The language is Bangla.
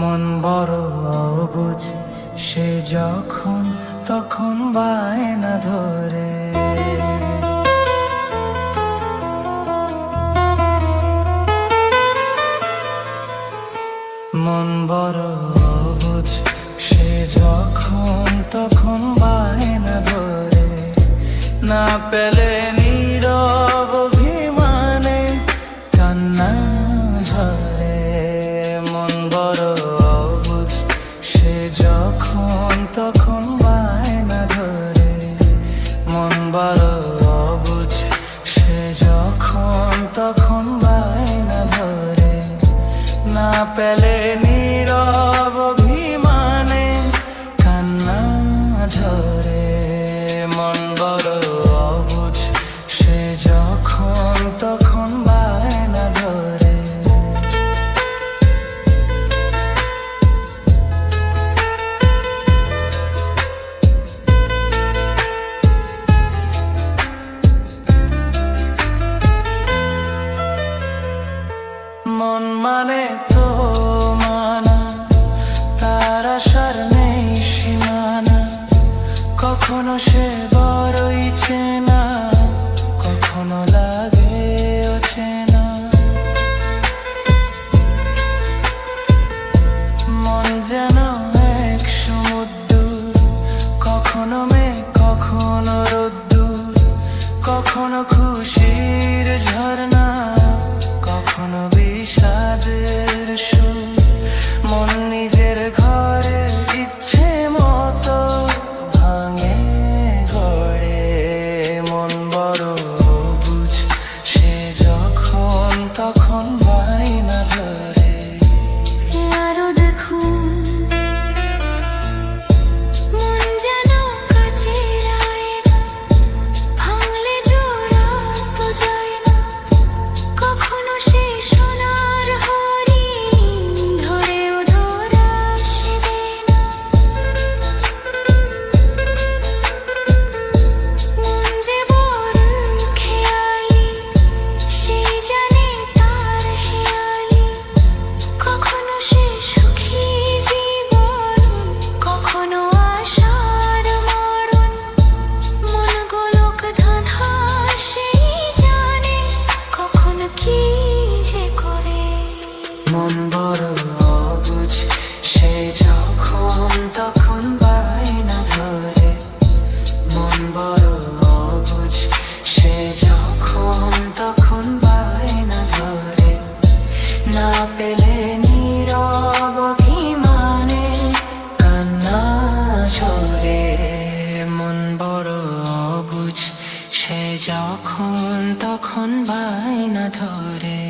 মন বড় অবুঝ, সে যখন তখন বায়না ধরে। মন বড় অবুঝ, সে যখন তখন বায়না ধরে। না পেলে নীরব অভিমানে কান্না ঝরে। মন বড় অবুঝ, সে যখন তখন বায়না ধরে। মন বড় অবুঝ, সে যখন তখন বায়না ধরে। না পেলে নীরব অভিমানে কান্না ঝরে। মন বড় অবুঝ, সে যখন তখন বায়না ধরে। মন মানে তো মানা, তার আশার নেই সীমানা। কখনো সে বড়ই চেনা, কখনো লাগে অচেনা। মন যেন এক সমুদ্র, কখনো মেঘ কখনো রোদ্দুর। কখনো খুশির ঝর্ণা, কখনো বিষাদের সুর। মন নিজের ঘরে ইচ্ছে মতো ভাঙে গড়ে। মন বড় অবুঝ, সে যখন তখন বায়না ধরে। আরো দেখুন, মন যেন কাচের আয়না, ভাঙলে জোড়া তো যায় না। কখনো সে সোনার হরিণ, ধরেও ধরা সে দেয় না। মন যে বড় খেয়ালি, সেই জানে তার হেয়ালি। কখনো সে সুখী জীবন, কখনো আশার মরণ। মন গোলক ধাঁধা সেই জানে, কখন কি যে করে। মন বড় অবুঝ, সে যখন তখন বায়না ধরে। মন বড় অবুঝ, সে যখন তখন বায়না ধরে। না পেলে নীরব অভিমানে কান্না ঝরে। মন বড় অবুঝ, সে যখন তখন বায়না ধরে।